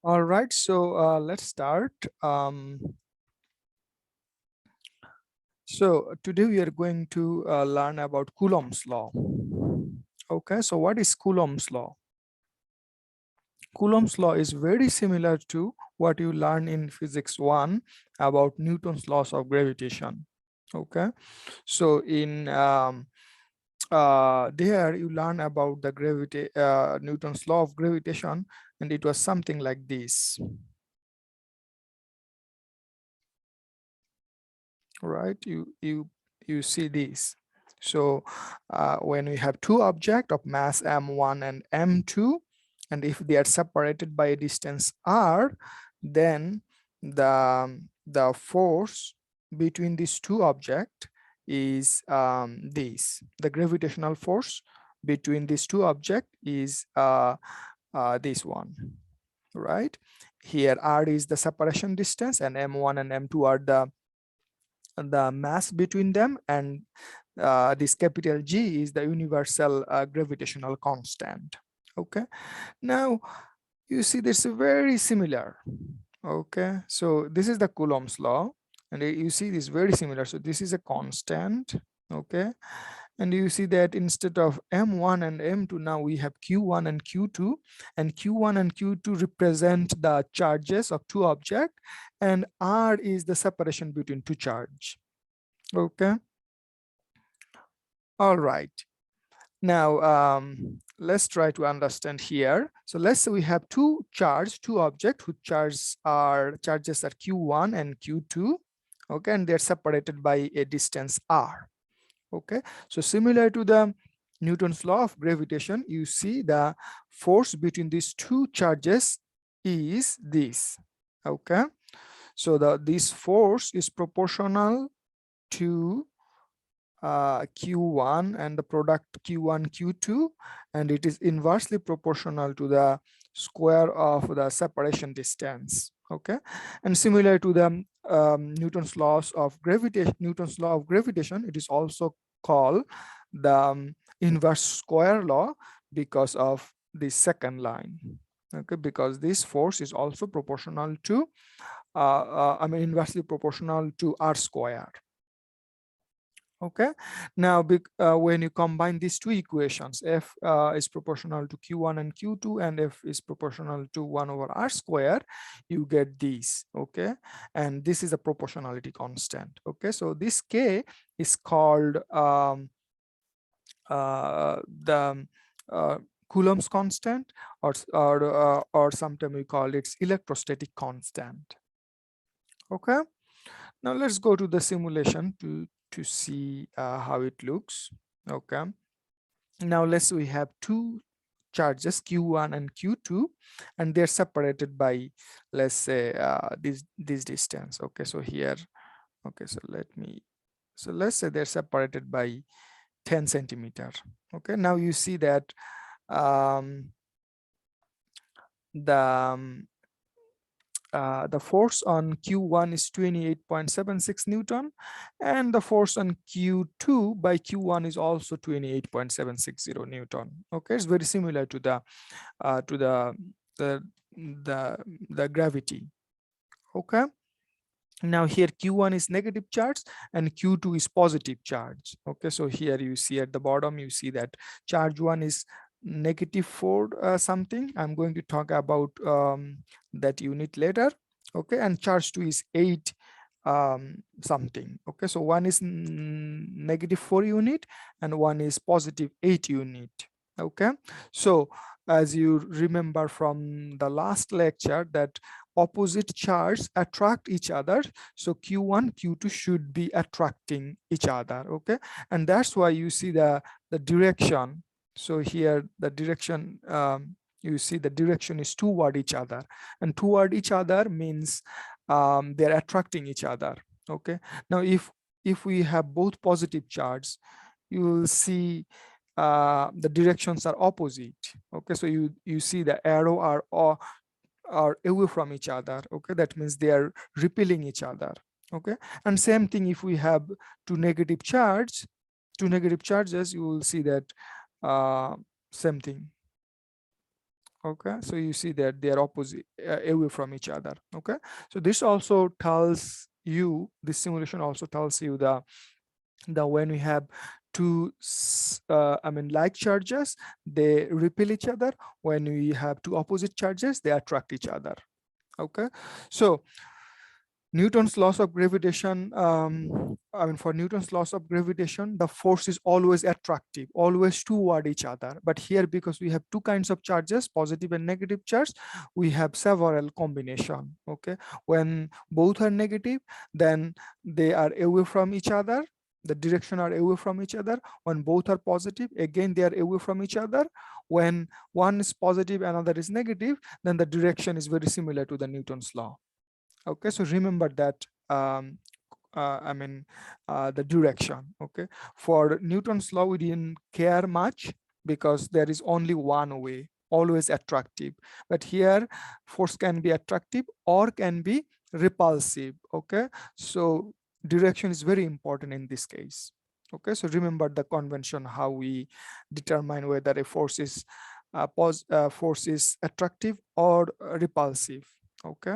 All right, so let's start. So today we are going to learn about Coulomb's law. Okay, so what is Coulomb's law? Coulomb's law is very similar to what you learn in physics 1 about Newton's laws of gravitation. Okay, so in there you learn about the Newton's law of gravitation, and it was something like this. Right, you see this. So when we have two objects of mass m1 and m2, and if they are separated by a distance r, then the force between these two objects is this. The gravitational force between these two objects is this one, right? Here r is the separation distance, and m1 and m2 are the mass between them, and this capital G is the universal gravitational constant. Okay, now you see this is very similar. Okay, so this is the Coulomb's law, and you see this very similar. So this is a constant. Okay, and you see that instead of m1 and m2, now we have q1 and q2, and q1 and q2 represent the charges of two objects, and r is the separation between two charge. Okay, all right. Now let's try to understand here. So let's say we have two objects whose charges are q1 and q2. Okay, and they're separated by a distance r. Okay, so similar to the Newton's law of gravitation, you see the force between these two charges is this. Okay, so this force is proportional to q1 and the product q1 q2, and it is inversely proportional to the square of the separation distance. Okay, and similar to the Newton's law of gravitation, it is also called the inverse square law because of the second line. Okay, because this force is also proportional to inversely proportional to r square. Okay, now when you combine these two equations, f is proportional to q1 and q2, and f is proportional to 1 over r square, you get these. Okay, and this is a proportionality constant. Okay, so this k is called the Coulomb's constant, or sometimes we call it electrostatic constant. Okay, now let's go to the simulation to see how it looks. Okay, now let's say we have two charges q1 and q2, and they're separated by, let's say, this distance. Okay, so here, okay, so let's say they're separated by 10 centimeter. Okay, now you see that the force on q1 is 28.76 Newton, and the force on q2 by q1 is also 28.760 Newton. Okay, it's very similar to the gravity. Okay, now here q1 is negative charge and q2 is positive charge. Okay, so here you see at the bottom, you see that charge 1 is -4 something. I'm going to talk about that unit later. Okay, and charge 2 is 8 something. Okay, so one is -4 unit and one is positive 8 unit. Okay, so as you remember from the last lecture, that opposite charges attract each other, so q1 q2 should be attracting each other. Okay, and that's why you see the direction. So here the direction, you see the direction is toward each other, and toward each other means they're attracting each other. Okay, now if we have both positive charges, you will see the directions are opposite. Okay, so you see the arrow are away from each other. Okay, that means they are repelling each other. Okay, and same thing if we have two negative charges, you will see that same thing. Okay, so you see that they are opposite, away from each other. Okay, so this also tells you, this simulation also tells you the when we have two like charges, they repel each other. When we have two opposite charges, they attract each other. Okay, so Newton's laws of gravitation, for Newton's laws of gravitation, the force is always attractive, always toward each other. But here, because we have two kinds of charges, positive and negative charge, we have several combination. Okay, when both are negative, then they are away from each other. The direction are away from each other. When both are positive, again they are away from each other. When one is positive, another is negative, then the direction is very similar to the Newton's law. Okay, so remember that, the direction. Okay, for Newton's law we didn't care much because there is only one way, always attractive. But here force can be attractive or can be repulsive. Okay, so direction is very important in this case. Okay, so remember the convention, how we determine whether a force is force is attractive or repulsive. Okay,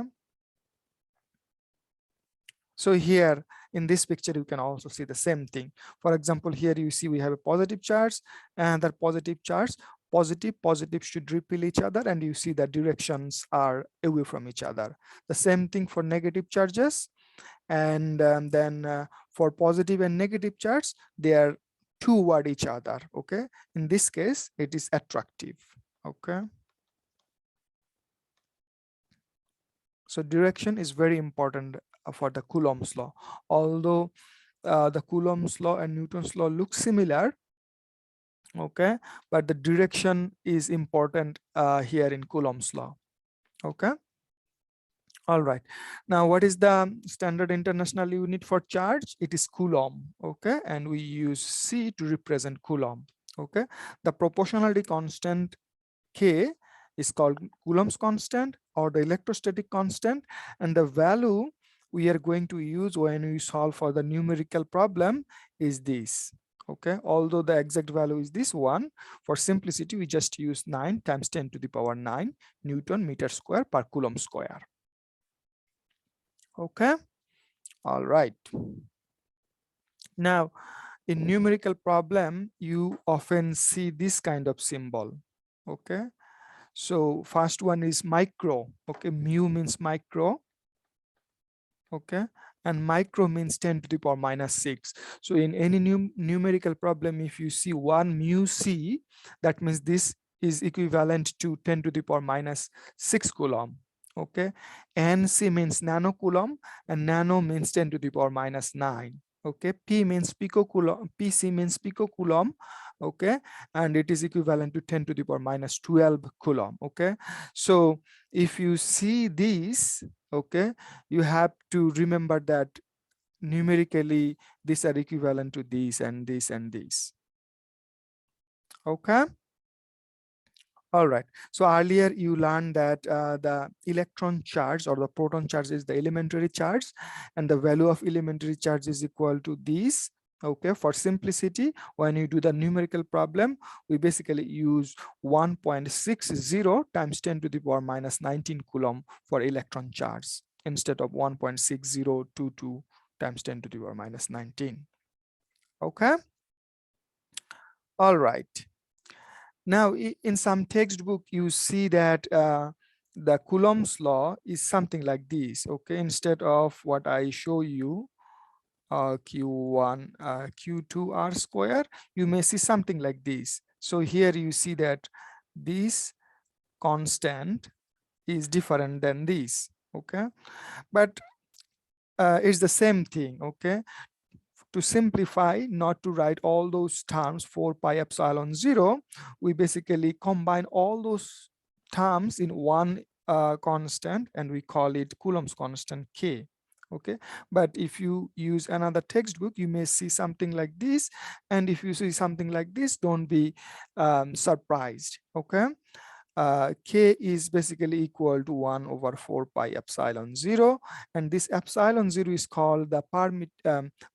so here in this picture, you can also see the same thing. For example, here you see we have a positive charge and the positive charge, positive should repel each other, and you see the directions are away from each other. The same thing for negative charges, and then for positive and negative charge, they are toward each other. Okay, in this case, it is attractive. Okay. So direction is very important for the Coulomb's law. Although the Coulomb's law and Newton's law look similar, okay, but the direction is important here in Coulomb's law. Okay. All right. Now, what is the standard international unit for charge? It is Coulomb. Okay, and we use C to represent Coulomb. Okay, the proportionality constant K is called Coulomb's constant or the electrostatic constant, and the value we are going to use when we solve for the numerical problem is this. Okay, although the exact value is this one, for simplicity we just use 9 times 10 to the power 9 Newton meter square per Coulomb square. Okay, all right. Now, in numerical problem, you often see this kind of symbol. Okay, so first one is micro. Okay, mu means micro. Okay, and micro means 10 to the power minus 6. So in any numerical problem, if you see 1 mu c, that means this is equivalent to 10 to the power minus 6 Coulomb. Okay, nc means nano Coulomb, and nano means 10 to the power minus 9. Okay, p means picocoulomb, pc means picocoulomb. Okay, and it is equivalent to 10 to the power minus 12 Coulomb. Okay, so if you see this, okay, you have to remember that numerically these are equivalent to this and this and this. Okay. All right, so earlier you learned that the electron charge or the proton charge is the elementary charge, and the value of elementary charge is equal to this. Okay, for simplicity, when you do the numerical problem, we basically use 1.60 times 10 to the power minus 19 Coulomb for electron charge instead of 1.6022 times 10 to the power minus 19. Okay, all right. Now, in some textbook, you see that the Coulomb's law is something like this. Okay, instead of what I show you, Q1, Q2 R square, you may see something like this. So here you see that this constant is different than this. Okay, but it's the same thing. Okay, to simplify, not to write all those terms 4 pi epsilon 0, we basically combine all those terms in one constant, and we call it Coulomb's constant K. Okay, but if you use another textbook, you may see something like this, and if you see something like this, don't be surprised. Okay, K is basically equal to 1 over 4 pi epsilon 0, and this epsilon 0 is called the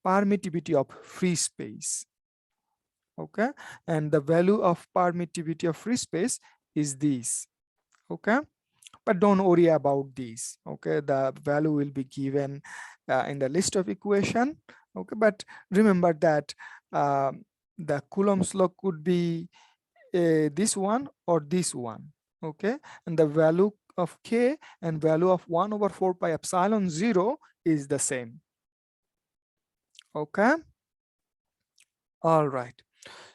permittivity of free space. Okay, and the value of permittivity of free space is this. Okay, but don't worry about these. Okay, the value will be given in the list of equation. Okay, but remember that the Coulomb's law could be this one or this one. Okay, and the value of k and value of 1 over 4 pi epsilon 0 is the same. Okay, all right.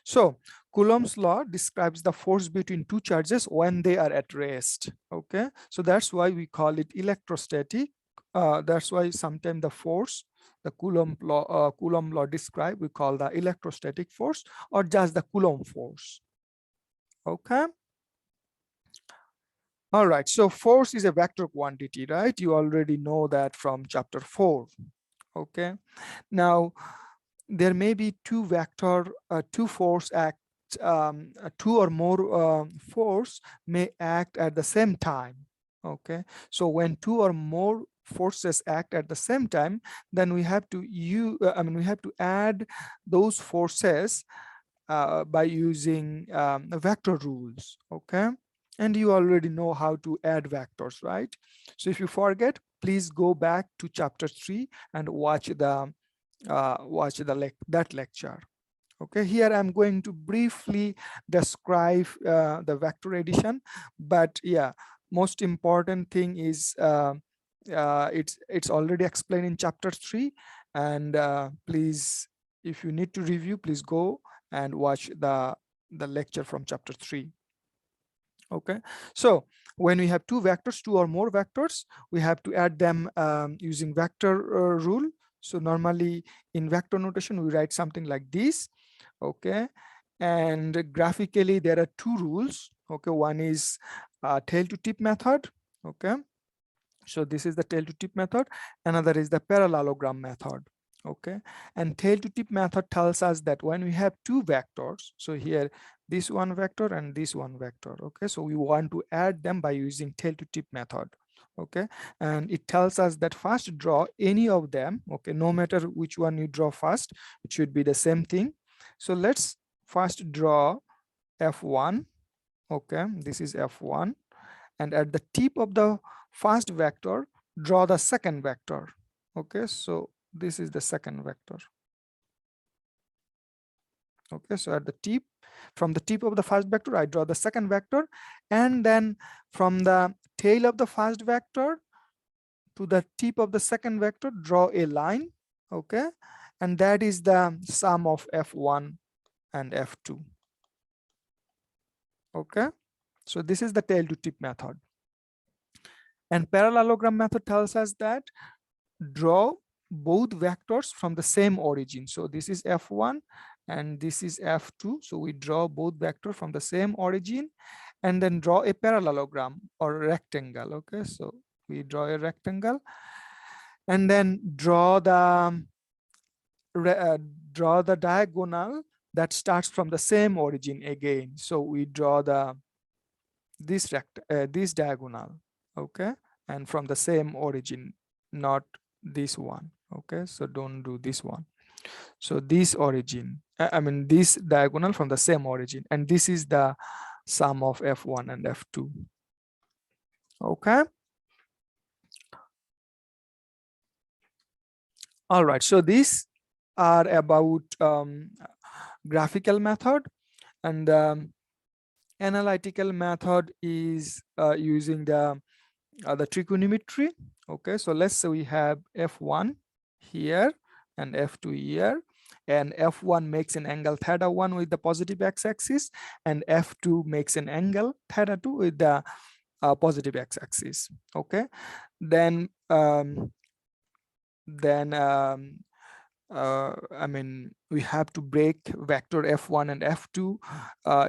So Coulomb's law describes the force between two charges when they are at rest. Okay, so that's why we call it electrostatic. That's why sometimes the force, the Coulomb law describe, we call the electrostatic force or just the Coulomb force. Okay. All right, so force is a vector quantity, right? You already know that from chapter 4. Okay, now there may be two force act, two or more force may act at the same time. Okay, so when two or more forces act at the same time, then we have to we have to add those forces by using vector rules. Okay, and you already know how to add vectors, right? So if you forget, please go back to chapter 3 and watch that lecture. Okay, here I'm going to briefly describe the vector addition, but yeah, most important thing is it's already explained in chapter 3, and please, if you need to review, please go and watch the lecture from chapter 3. Okay, so when we have two or more vectors, we have to add them using vector rule. So normally in vector notation, we write something like this. Okay, and graphically there are two rules. Okay, one is tail to tip method. Okay, so this is the tail to tip method. Another is the parallelogram method. Okay, and tail to tip method tells us that when we have two vectors, so here this one vector and this one vector. Okay, so we want to add them by using tail to tip method. Okay, and it tells us that first draw any of them. Okay, no matter which one you draw first, it should be the same thing. So let's first draw f1. Okay, this is f1, and at the tip of the first vector, draw the second vector. Okay, so this is the second vector. Okay, so at the tip, from the tip of the first vector, I draw the second vector, and then from the tail of the first vector to the tip of the second vector, draw a line. Okay, and that is the sum of f1 and f2. Okay, so this is the tail to tip method. And parallelogram method tells us that draw both vectors from the same origin. So this is f1 and this is f2. So we draw both vectors from the same origin and then draw a parallelogram or a rectangle. Okay, so we draw a rectangle and then draw the diagonal that starts from the same origin again. So we draw this diagonal. Okay, and from the same origin, not this one. Okay, so don't do this one. So this origin, this diagonal from the same origin, and this is the sum of f1 and f2. Okay, all right, so these are about graphical method, and analytical method is using the trigonometry. Okay, so let's say we have f1 here and f2 here, and f1 makes an angle theta 1 with the positive x-axis, and f2 makes an angle theta 2 with the positive x-axis. Okay, then we have to break vector f1 and f2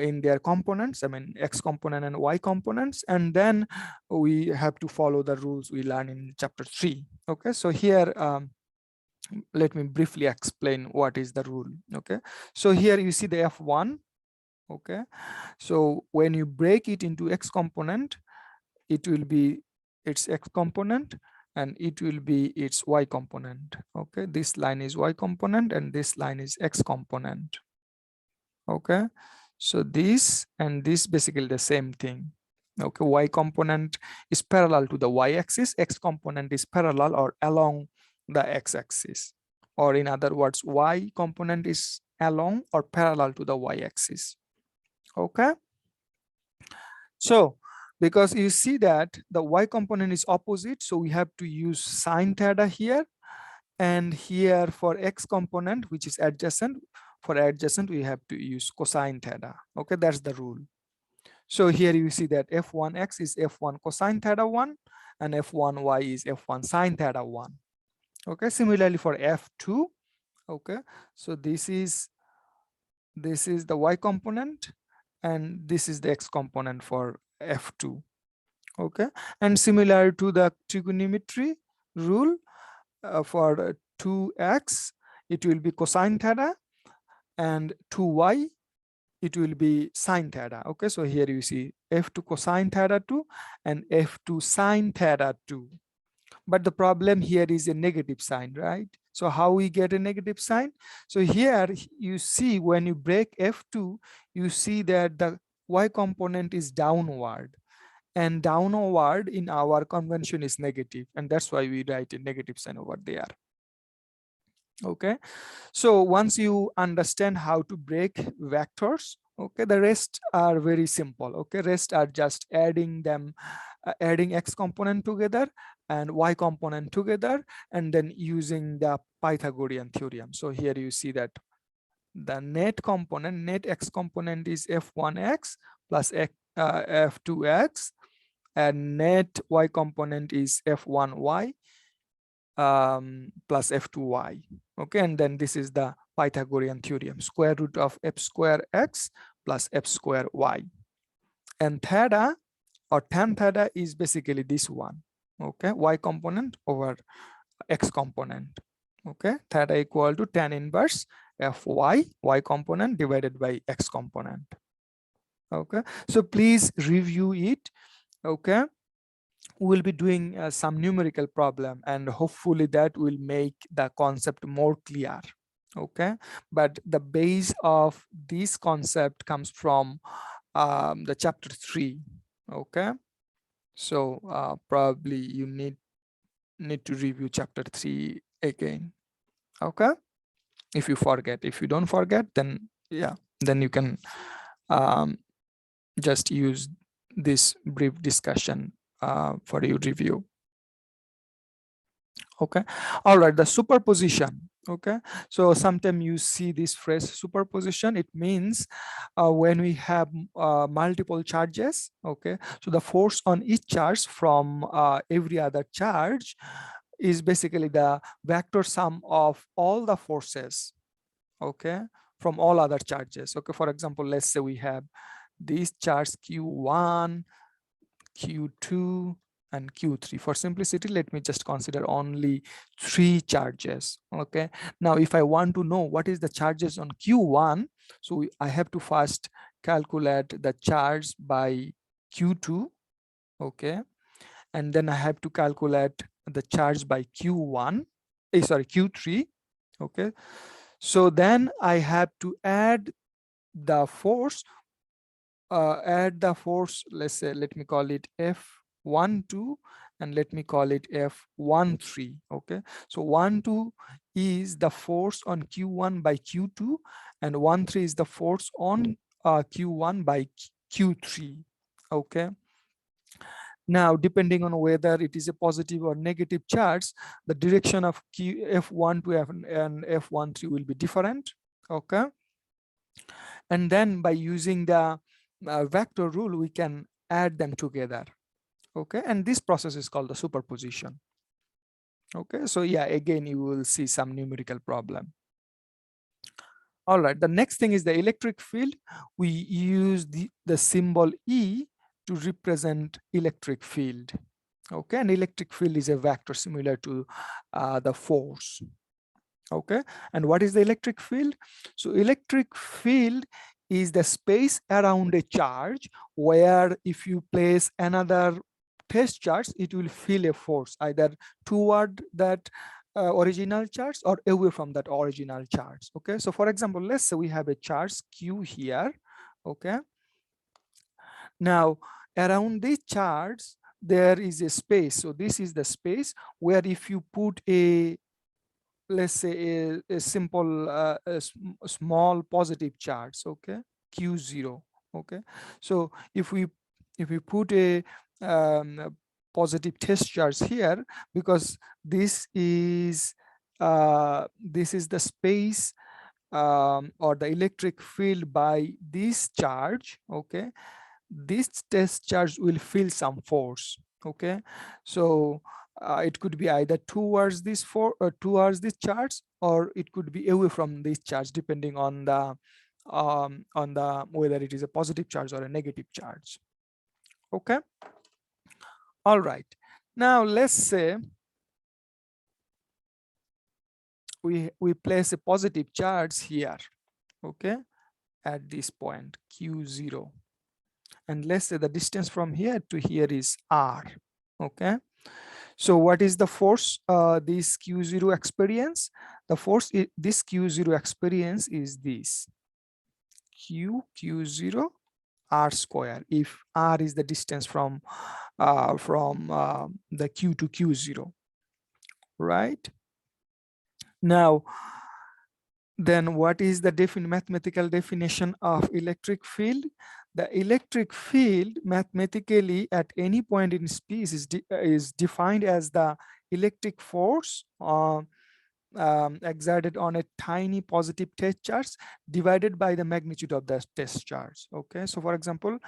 in their components, x component and y components, and then we have to follow the rules we learned in chapter 3. Okay, so here let me briefly explain what is the rule. Okay, so here you see the f1. Okay, so when you break it into x component, it will be its x component and it will be its y component. Okay, this line is y component and this line is x component. Okay, so this and this basically the same thing. Okay, y component is parallel to the y-axis, x component is parallel or along the x-axis, or in other words, y component is along or parallel to the y-axis. Okay, so because you see that the y component is opposite, so we have to use sine theta here, and here for x component, which is adjacent, for adjacent we have to use cosine theta. Okay, that's the rule. So here you see that f1x is f1 cosine theta 1 and f1y is f1 sine theta 1. Okay, similarly for f2, okay, so this is the y component and this is the x component for f2. Okay, and similar to the trigonometry rule, for 2x it will be cosine theta and 2y it will be sine theta. Okay, so here you see f2 cosine theta 2 and f2 sine theta 2. But the problem here is a negative sign, right? So how we get a negative sign? So here you see when you break f2, you see that the y component is downward, and downward in our convention is negative, and that's why we write a negative sign over there. Okay, so once you understand how to break vectors, okay, the rest are very simple. Okay, rest are just adding them, adding x component together and y component together, and then using the Pythagorean theorem. So here you see that the net component, net x component is f1x plus f2x, and net y component is f1y plus f2y. Okay, and then this is the Pythagorean theorem, square root of f square x plus f square y. And theta or tan theta is basically this one. Okay, y component over x component. Okay, theta equal to tan inverse fy, y component divided by x component. Okay, so please review it. Okay, we'll be doing some numerical problem, and hopefully that will make the concept more clear. Okay, but the base of this concept comes from the chapter 3. Okay, so probably you need to review chapter 3 again. Okay, if you forget. If you don't forget, then yeah, then you can just use this brief discussion for your review. Okay, all right, the superposition. Okay, so sometimes you see this phrase superposition. It means when we have multiple charges. Okay, so the force on each charge from every other charge is basically the vector sum of all the forces, okay, from all other charges. Okay, for example, let's say we have these charges q1, q2 and q3. For simplicity, let me just consider only 3 charges. Okay, now if I want to know what is the charges on q1, so I have to first calculate the charge by q2. Okay, and then I have to calculate the charge by q1, sorry, q3. Okay, so then I have to add the force, let's say, let me call it f12 and let me call it f13. Okay, so 12 is the force on q1 by q2 and 13 is the force on q1 by q3. Okay, now depending on whether it is a positive or negative charge, the direction of f12 and f13 will be different. Okay, and then by using the vector rule, we can add them together. Okay, and this process is called the superposition. Okay, so yeah, again you will see some numerical problem. All right, the next thing is the electric field. We use the symbol E to represent electric field. Okay, and electric field is a vector similar to the force. Okay, and what is the electric field? So electric field is the space around a charge where if you place another test charge, it will feel a force either toward that original charge or away from that original charge. Okay, so for example, let's say we have a charge q here. Okay, now around the charge there is a space. So this is the space where if you put a, let's say a simple a small positive charge, okay, q0, okay. So if we put a positive test charge here, because this is the space or the electric field by this charge, okay, this test charge will feel some force, okay. So it could be either towards this towards this charge, or it could be away from this charge, depending on the whether it is a positive charge or a negative charge, okay. All right, now let's say we place a positive charge here, okay, at this point q0, and let's say the distance from here to here is r, okay. So what is the force this q0 experience? The force this q0 experience is this q0 r square, if r is the distance from the q to q0, right? Now then what is the mathematical definition of electric field? The electric field mathematically at any point in space is defined as the electric force exerted on a tiny positive test charge divided by the magnitude of the test charge, okay. So for example,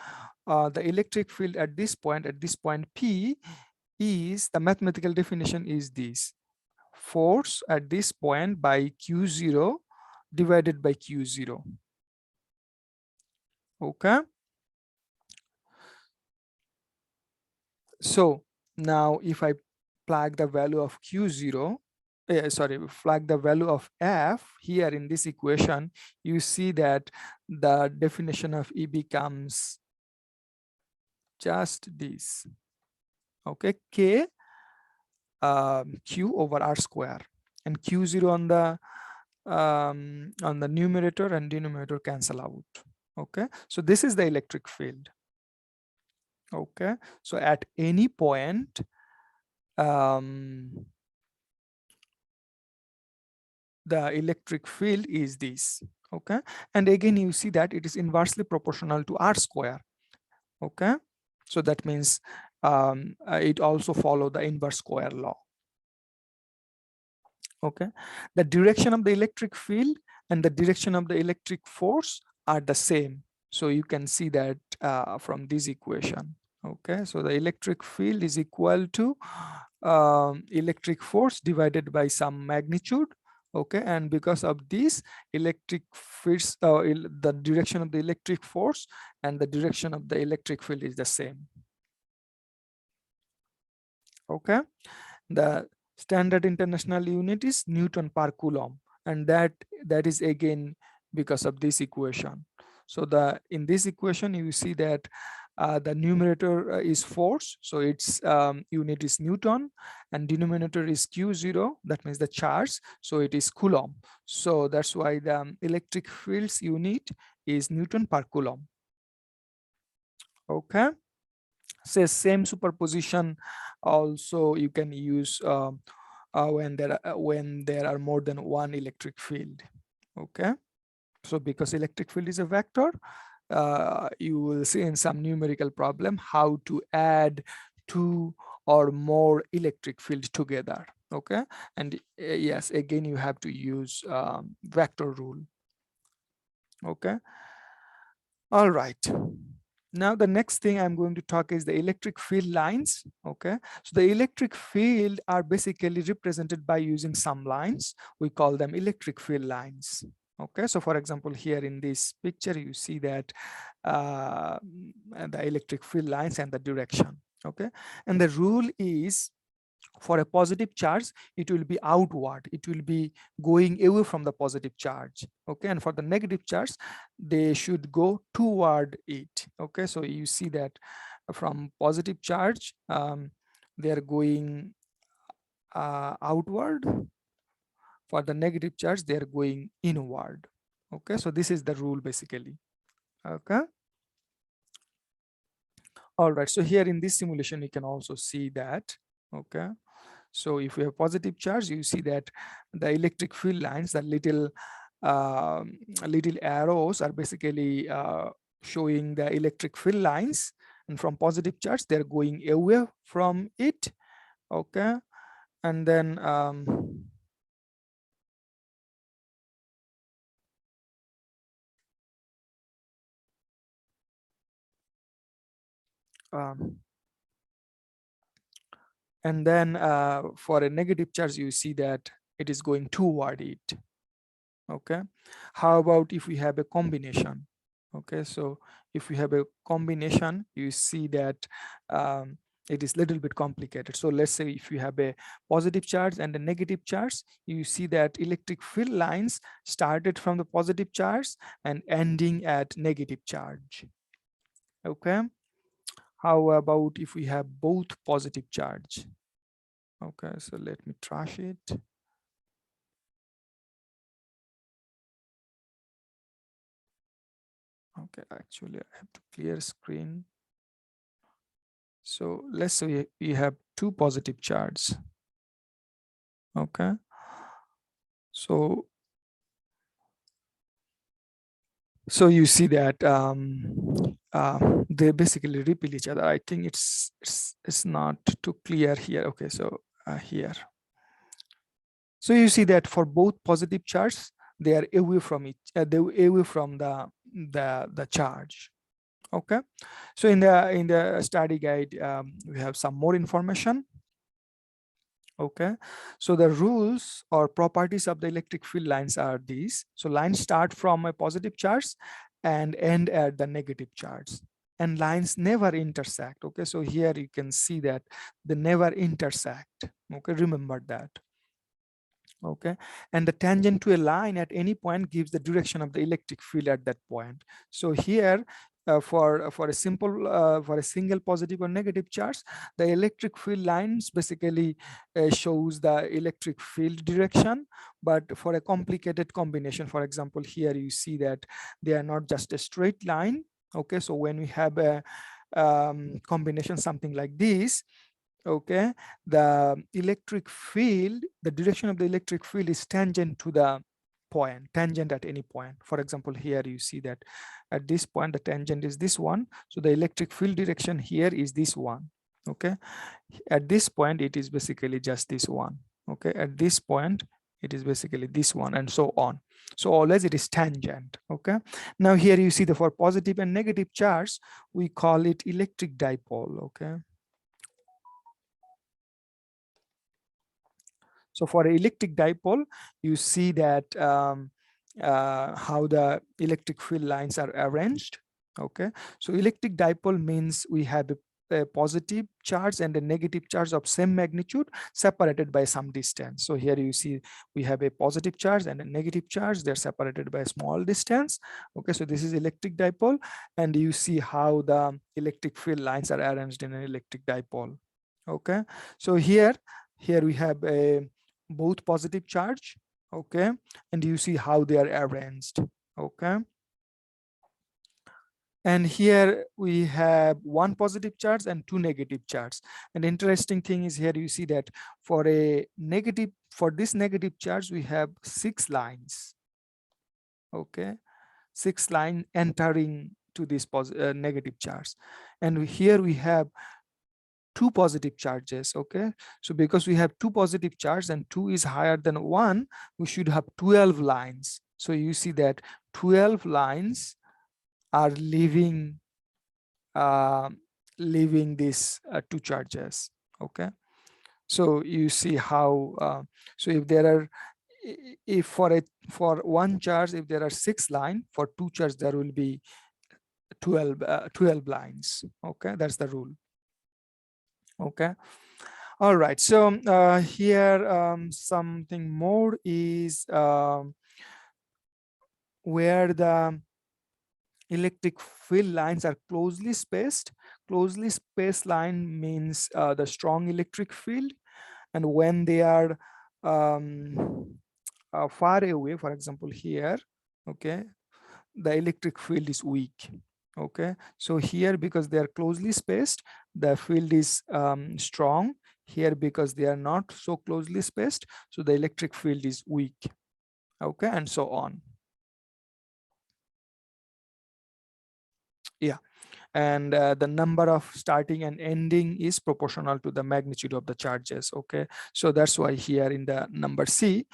the electric field at this point P, is the mathematical definition is this: force at this point by q0 divided by q0, okay. So now if I plug the value of q0, sorry, flag the value of f here in this equation, you see that the definition of E becomes just this, okay, k q over r square, and q0 on the numerator and denominator cancel out, okay. So this is the electric field, okay. So at any point the electric field is this, okay. And again you see that it is inversely proportional to r square, okay. So that means it also follow the inverse square law, okay. The direction of the electric field and the direction of the electric force are the same, so you can see that from this equation, okay. So the electric field is equal to electric force divided by some magnitude, okay. And because of this, electric fields the direction of the electric force and the direction of the electric field is the same, okay. The standard international unit is Newton per Coulomb, and that is again because of this equation. So in this equation you see that the numerator is force, so its unit is Newton, and denominator is q0, that means the charge, so it is Coulomb. So that's why the electric field's unit is Newton per Coulomb, okay. Say same superposition also you can use when there are more than one electric field, okay. So because electric field is a vector, you will see in some numerical problem how to add two or more electric fields together, okay. And yes, again you have to use vector rule, okay. All right, now the next thing I'm going to talk is the electric field lines, okay. So the electric field are basically represented by using some lines, we call them electric field lines, okay. So for example, here in this picture you see that the electric field lines and the direction, okay. And the rule is, for a positive charge it will be outward, it will be going away from the positive charge, okay. And for the negative charge they should go toward it, okay. So you see that from positive charge they are going outward, for the negative charge they are going inward, okay. So this is the rule basically, okay. All right, so here in this simulation you can also see that. Okay, so if we have positive charge, you see that the electric field lines, the little arrows are basically showing the electric field lines, and from positive charge they're going away from it. Okay, and then um, for a negative charge you see that it is going toward it. Okay, how about if we have a combination? Okay, so if we have a combination, you see that it is little bit complicated. So let's say if you have a positive charge and a negative charge, you see that electric field lines started from the positive charge and ending at negative charge. Okay, how about if we have both positive charge? Okay, so let me trash it. Okay, actually I have to clear screen. So let's say we have two positive charges. Okay, so you see that they basically repel each other. I think it's not too clear here. Okay, so here, so you see that for both positive charges, they are away from it. They are away from the charge. Okay, so in the study guide, we have some more information. Okay, so the rules or properties of the electric field lines are these. So lines start from a positive charge and end at the negative charge, and lines never intersect. Okay, so here you can see that they never intersect. Okay, remember that. Okay, and the tangent to a line at any point gives the direction of the electric field at that point. So here, for a simple for a single positive or negative charge, the electric field lines basically shows the electric field direction. But for a complicated combination, for example, here you see that they are not just a straight line. Okay, so when we have a combination something like this, okay, the electric field, the direction of the electric field is tangent to the point, tangent at any point. For example, here you see that at this point the tangent is this one, so the electric field direction here is this one. Okay, at this point it is basically just this one. Okay, at this point it is basically this one, and so on. So always it is tangent. Okay, now here you see the for positive and negative charge we call it electric dipole. Okay, so for electric dipole, you see that how the electric field lines are arranged. Okay, so electric dipole means we have a positive charge and a negative charge of same magnitude separated by some distance. So here you see we have a positive charge and a negative charge, they're separated by a small distance. Okay, so this is electric dipole, and you see how the electric field lines are arranged in an electric dipole. Okay, so here we have a both positive charge. Okay, and you see how they are arranged. Okay, and here we have one positive charge and two negative charge. And interesting thing is here you see that for a negative, for this negative charge we have 6 lines. Okay, 6 line entering to this negative charge, and here we have two positive charges. Okay, so because we have two positive charges and 2 is higher than 1, we should have 12 lines. So you see that 12 lines are leaving uh, leaving these two charges. Okay, so you see how so if there are if for one charge if there are 6 lines, for two charges there will be 12 lines. Okay, that's the rule. Okay, all right, so here something more is where the electric field lines are closely spaced. Closely spaced line means the strong electric field, and when they are far away, for example here, okay, the electric field is weak. Okay, so here because they are closely spaced, the field is strong. Here because they are not so closely spaced, so the electric field is weak. Okay, and so on. Yeah, and the number of starting and ending is proportional to the magnitude of the charges. Okay, so that's why here in the number C,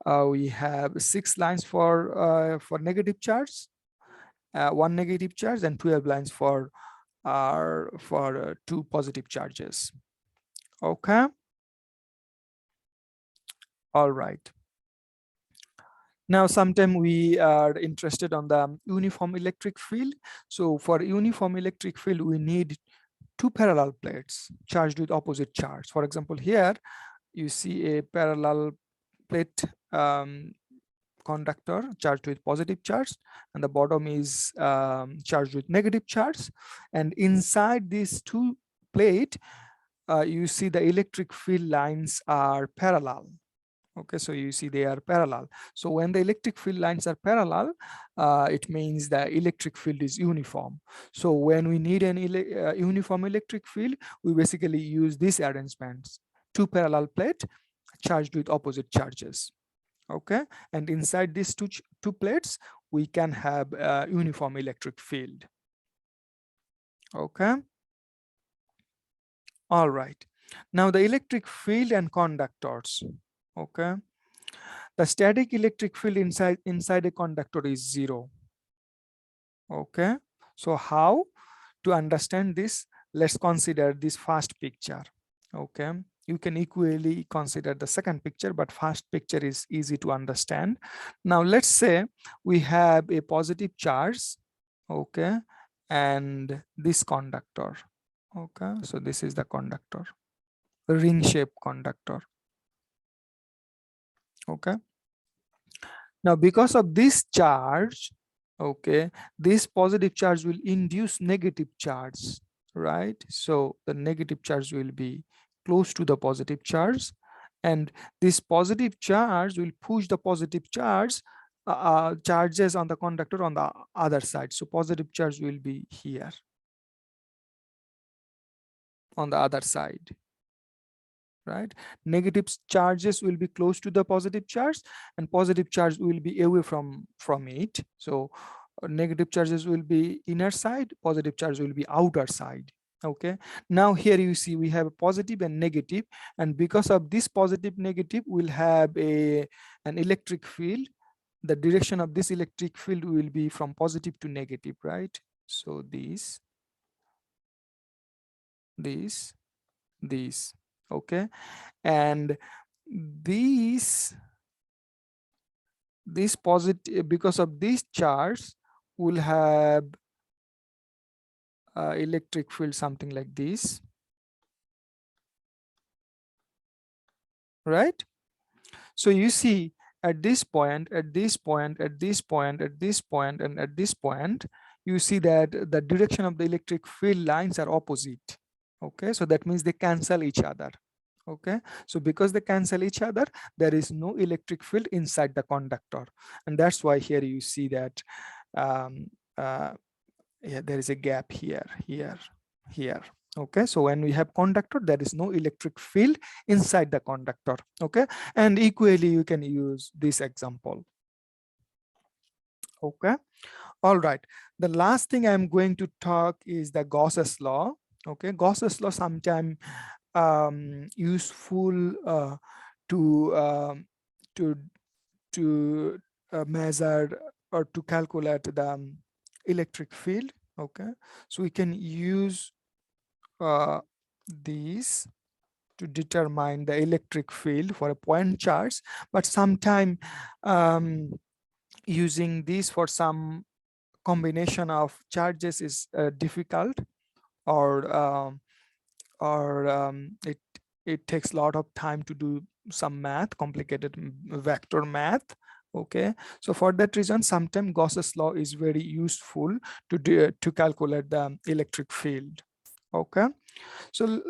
we have 6 lines for negative charge, 1 negative charge, and 12 lines for 2 positive charges. Okay, all right. Now, sometime we are interested on the uniform electric field. So for uniform electric field, we need 2 parallel plates charged with opposite charge. For example, here you see a parallel plate conductor charged with positive charge, and the bottom is charged with negative charge. And inside these 2 plate, you see the electric field lines are parallel. Okay, so you see they are parallel. So when the electric field lines are parallel, it means the electric field is uniform. So when we need an uniform electric field, we basically use these arrangements: 2 parallel plate charged with opposite charges. Okay, and inside these two plates, we can have a uniform electric field. Okay, all right. Now the electric field and conductors. Okay, the static electric field inside a conductor is 0. Okay, so how to understand this? Let's consider this first picture. Okay, you can equally consider the second picture, but first picture is easy to understand. Now let's say we have a positive charge, okay, and this conductor. Okay, so this is the conductor, ring shaped conductor. Okay, now because of this charge, okay, this positive charge will induce negative charge, right? So the negative charge will be close to the positive charge, and this positive charge will push the positive charges on the conductor on the other side. So positive charge will be here on the other side, right? Negative charges will be close to the positive charge, and positive charge will be away from it. So negative charges will be inner side, positive charge will be outer side. Okay, now here you see we have a positive and negative, and because of this positive negative, we'll have an electric field. The direction of this electric field will be from positive to negative, right? So these, okay, and these this positive, because of this charge, will have electric field something like this, right? So you see at this point, at this point, at this point, at this point, and at this point, you see that the direction of the electric field lines are opposite. Okay, so that means they cancel each other. Okay, so because they cancel each other, there is no electric field inside the conductor, and that's why here you see that um, uh, yeah, there is a gap here. Okay, so when we have conductor, there is no electric field inside the conductor. Okay, and equally you can use this example. Okay, all right, the last thing I'm going to talk is the Gauss's law. Okay, Gauss's law sometime useful to to measure or to calculate the electric field. Okay, so we can use these to determine the electric field for a point charge, but sometime using these for some combination of charges is difficult, or it takes a lot of time to do some math, complicated vector math. Okay, so for that reason, sometimes Gauss's law is very useful to calculate the electric field. Okay, so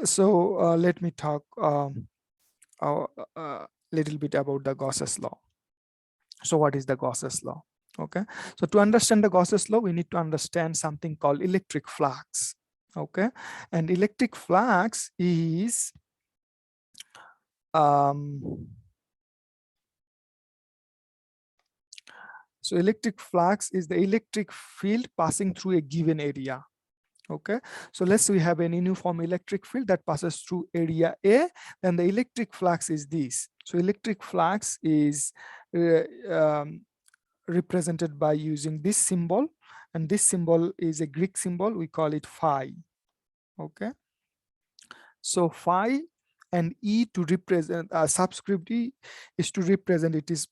let me talk a little bit about the Gauss's law. So what is the Gauss's law? Okay, so to understand the Gauss's law, we need to understand something called electric flux. Okay, and electric flux is so electric flux is the electric field passing through a given area. Okay, so let's say we have an uniform electric field that passes through area A, then the electric flux is this. So electric flux is represented by using this symbol, and this symbol is a Greek symbol, we call it phi. Okay, so phi and E to represent subscript E is to represent it is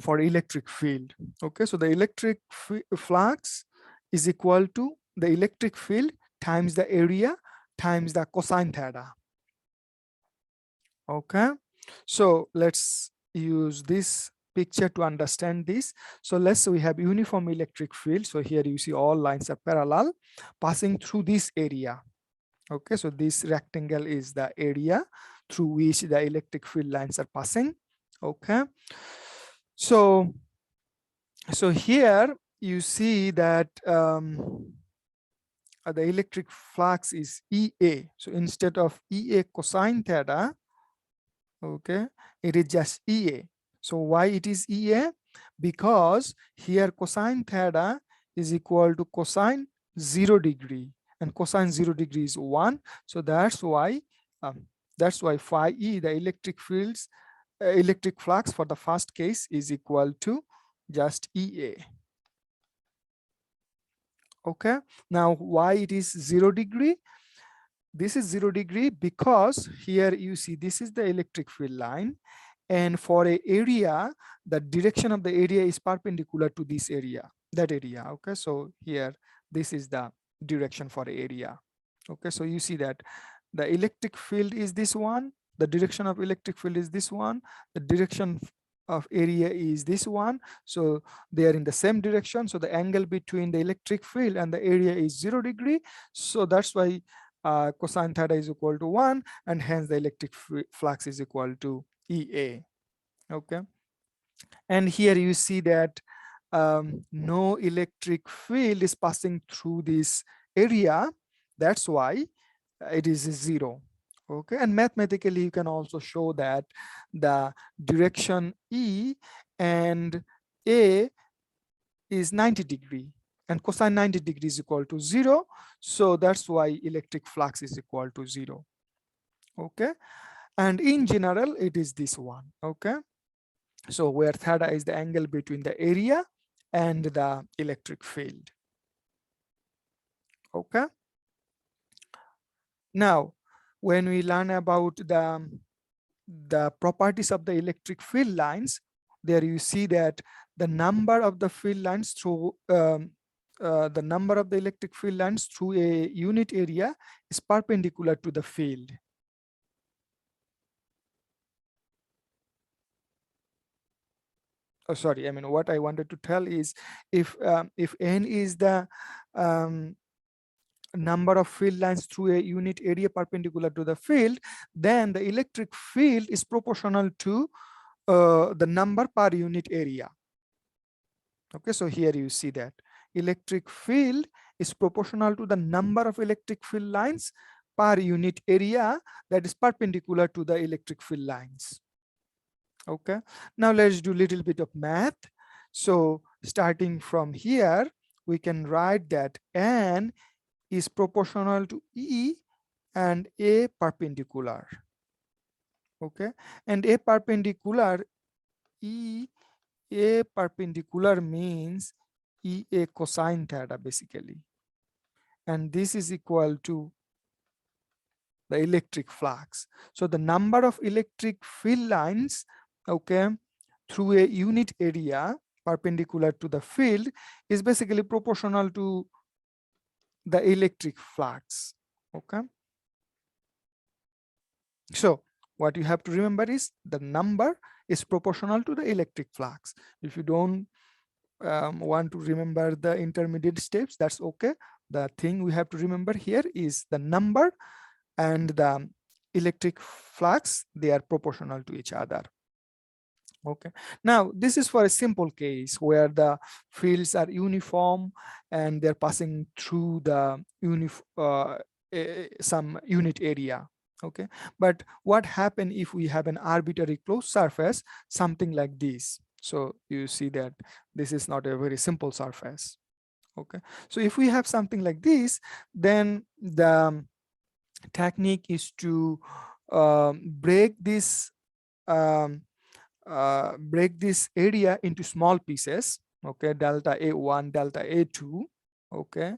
for electric field. Okay, so the electric flux is equal to the electric field times the area times the cosine theta. Okay, so let's use this picture to understand this. So let's say we have uniform electric field. So here you see all lines are parallel passing through this area. Okay, so this rectangle is the area through which the electric field lines are passing. Okay, so here you see that the electric flux is EA. So instead of EA cosine theta, okay, it is just EA. So why it is EA? Because here cosine theta is equal to cosine 0 degree, and cosine 0 degree is 1. So that's why phi E, the electric fields, electric flux for the first case is equal to just EA. Okay, now why it is 0 degree? This is 0 degree because here you see this is the electric field line, and for a area the direction of the area is perpendicular to this area, that area. Okay, so here this is the direction for area. Okay, so you see that the electric field is this one, the direction of electric field is this one, the direction of area is this one, so they are in the same direction. So the angle between the electric field and the area is 0 degree. So that's why cosine theta is equal to 1, and hence the electric flux is equal to EA. Okay, and here you see that no electric field is passing through this area, that's why it is 0. Okay, and mathematically you can also show that the direction E and A is 90 degree, and cosine 90 degrees is equal to 0. So that's why electric flux is equal to 0. Okay, and in general it is this one. Okay, so where theta is the angle between the area and the electric field. Okay, now when we learn about the properties of the electric field lines, there you see that the number of the field lines through the number of the electric field lines through a unit area is perpendicular to the field. Oh, sorry, I mean what I wanted to tell is if n is the number of field lines through a unit area perpendicular to the field, then the electric field is proportional to the number per unit area. Okay, so here you see that electric field is proportional to the number of electric field lines per unit area that is perpendicular to the electric field lines. Okay, now let's do a little bit of math. So starting from here, we can write that N is proportional to E and A perpendicular. Okay, and A perpendicular, A perpendicular means EA cosine theta basically, and this is equal to the electric flux. So the number of electric field lines, okay, through a unit area perpendicular to the field is basically proportional to the electric flux. Okay, so what you have to remember is the number is proportional to the electric flux. If you don't want to remember the intermediate steps, that's okay. The thing we have to remember here is the number and the electric flux, they are proportional to each other. Okay, now this is for a simple case where the fields are uniform and they're passing through the some unit area. Okay, but what happen if we have an arbitrary closed surface, something like this? So you see that this is not a very simple surface. Okay, so if we have something like this, then the technique is to um, break this area into small pieces. Okay, delta A1, delta A2. Okay,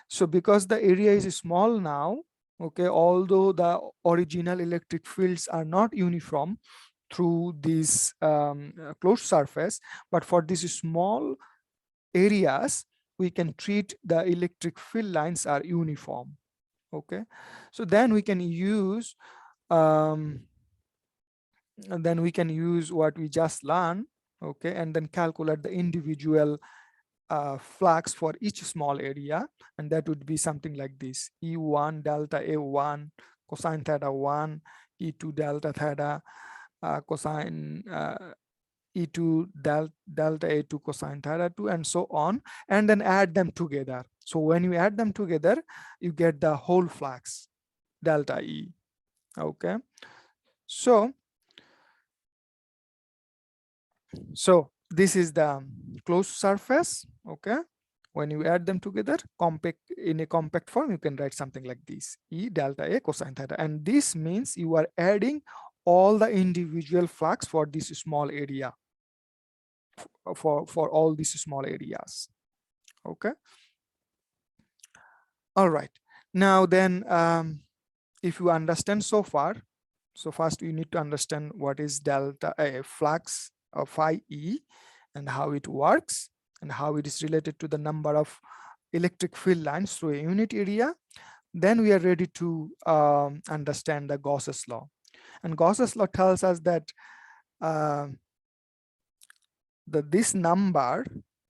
so because the area is small now, okay, although the original electric fields are not uniform through this closed surface, but for these small areas we can treat the electric field lines are uniform. Okay, so then we can use um, and then we can use what we just learned. Okay, and then calculate the individual flux for each small area, and that would be something like this: E1 delta A1 cosine theta 1, E2 delta theta cosine E2 delta A2 cosine theta 2, and so on, and then add them together. So when you add them together, you get the whole flux delta E. Okay, so this is the closed surface. Okay, when you add them together compact in a compact form, you can write something like this: E delta A cosine theta, and this means you are adding all the individual flux for this small area, for all these small areas. Okay, all right. Now then, if you understand so far, so first you need to understand what is delta a flux of phi E and how it works and how it is related to the number of electric field lines through a unit area. Then we are ready to understand the Gauss's law. And Gauss's law tells us that uh, this number,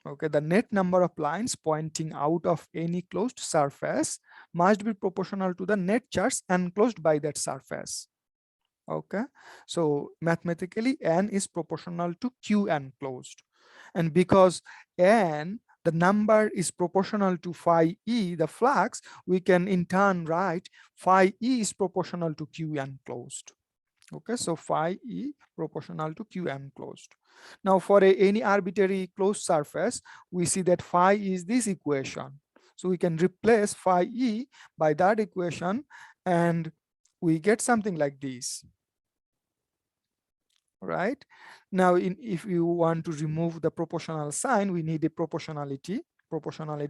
okay, the net number of lines pointing out of any closed surface must be proportional to the net charge enclosed by that surface. Okay, so mathematically n is proportional to q enclosed, and because n, the number, is proportional to phi e, the flux, we can in turn write phi e is proportional to q enclosed. Okay, so phi e proportional to q enclosed. Now for any arbitrary closed surface, we see that phi is this equation, so we can replace phi e by that equation and we get something like this. Right now, if you want to remove the proportional sign, we need a proportionality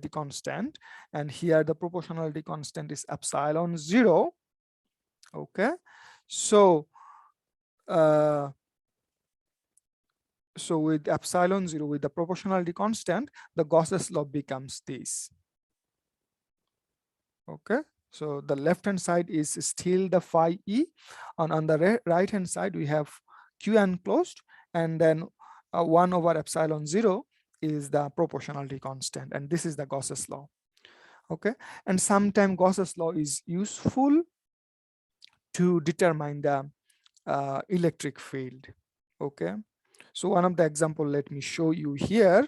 constant, and here the proportionality constant is epsilon 0. Okay, so uh, so with epsilon 0, with the proportionality constant, the Gauss's law becomes this. Okay, so the left hand side is still the phi e, on the right hand side we have q enclosed, and then 1 over epsilon 0 is the proportionality constant, and this is the Gauss's law. Okay, and sometimes Gauss's law is useful to determine the electric field. Okay, so one of the example, let me show you here,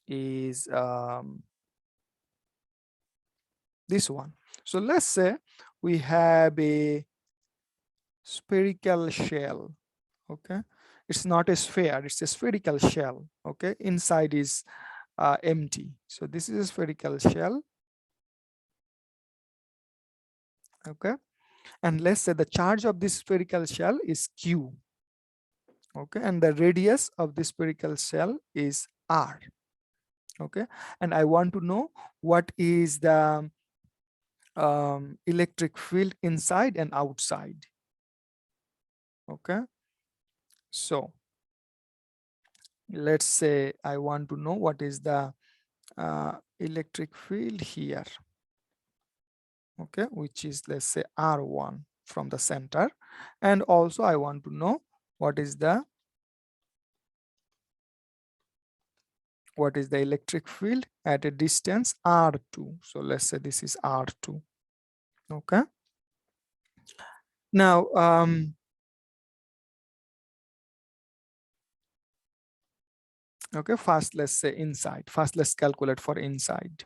is this one. So let's say we have a spherical shell. Okay, it's not a sphere, it's a spherical shell. Okay, inside is empty. So this is a spherical shell. Okay, and let's say the charge of this spherical shell is q. Okay, and the radius of this spherical shell is r. Okay, and I want to know what is the electric field inside and outside. Okay, so let's say I want to know what is the electric field here. Okay, which is, let's say, r1 from the center, and also I want to know what is the electric field at a distance r2. So let's say this is r2. Okay, now Okay, first let's say inside. First let's calculate for inside.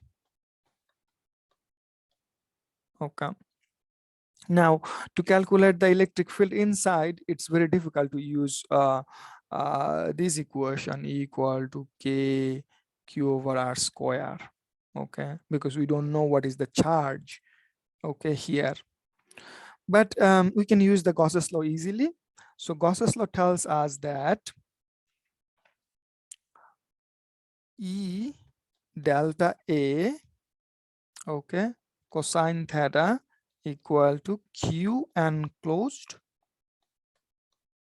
Okay. Now, to calculate the electric field inside, it's very difficult to use this equation, E equal to K Q over R square. Okay, because we don't know what is the charge. Okay, here. But we can use the Gauss's law easily. So Gauss's law tells us that E delta A, okay, cosine theta equal to Q enclosed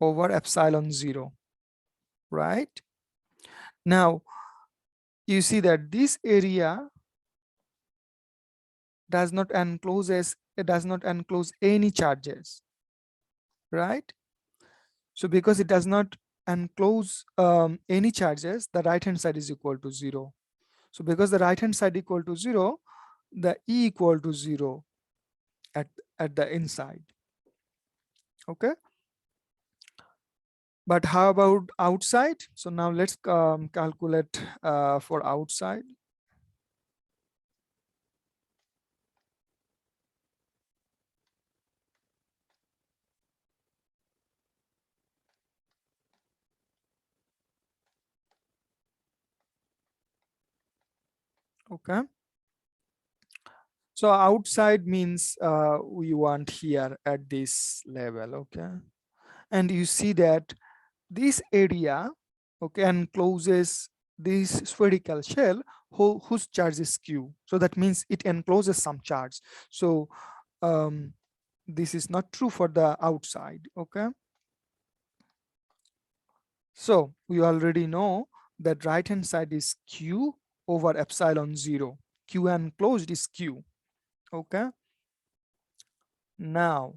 over epsilon 0, right? Now, you see that this area does not enclose any charges, right? So because it does not enclose any charges, the right hand side is equal to 0. So because the right hand side equal to 0, the E equal to 0 at the inside. Okay. But how about outside? So now let's calculate for outside. Okay. So outside means we want here at this level. Okay. And you see that this area, okay, encloses this spherical shell whose charge is Q. So that means it encloses some charge. So this is not true for the outside. Okay. So we already know that right hand side is Q over epsilon 0. Q enclosed is Q. Okay. Now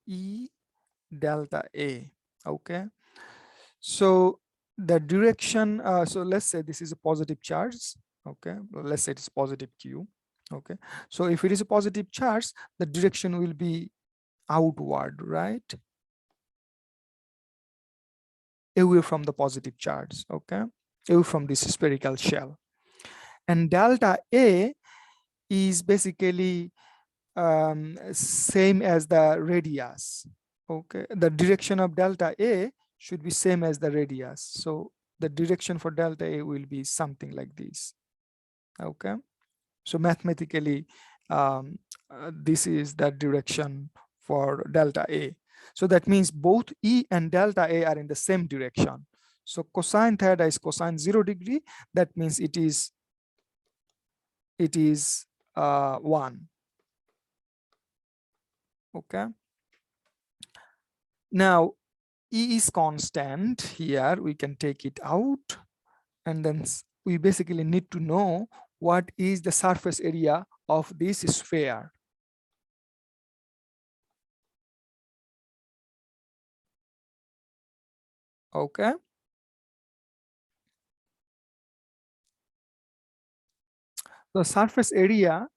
E delta A. Okay. So the direction, so let's say this is a positive charge. Okay. Let's say it's positive Q. Okay. So if it is a positive charge, the direction will be outward, right? Away from the positive charge. Okay. Away from this spherical shell. And delta A is basically same as the radius. Okay, the direction of delta A should be same as the radius. So the direction for delta A will be something like this. Okay, so mathematically this is the direction for delta A. So that means both E and delta A are in the same direction. So cosine theta is cosine 0 degree. That means it is 1. Okay. Now E is constant. Here we can take it out, and then we basically need to know what is the surface area of this sphere. Okay. The surface area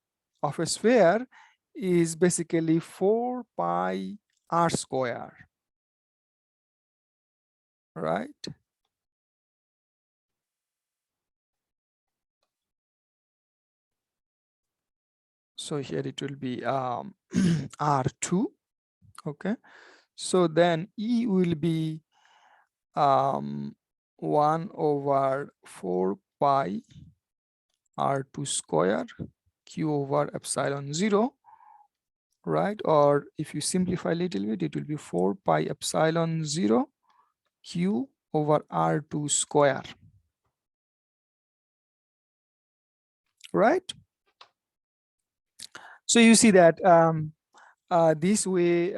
of a sphere is basically 4 pi r square, right? So here it will be r2. Okay. So then E will be 1 over 4 pi r2 square Q over epsilon 0, right? Or if you simplify a little bit, it will be 4 pi epsilon 0 Q over r2 square, right? So you see that this way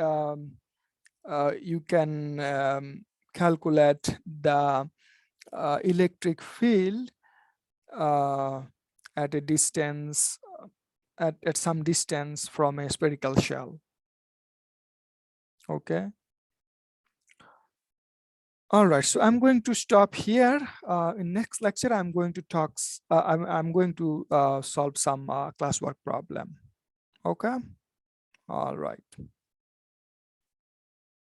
you can calculate the electric field at a distance, at some distance from a spherical shell. Okay. All right, so I'm going to stop here. In next lecture, I'm going to talk. I'm going to solve some classwork problem. Okay. All right.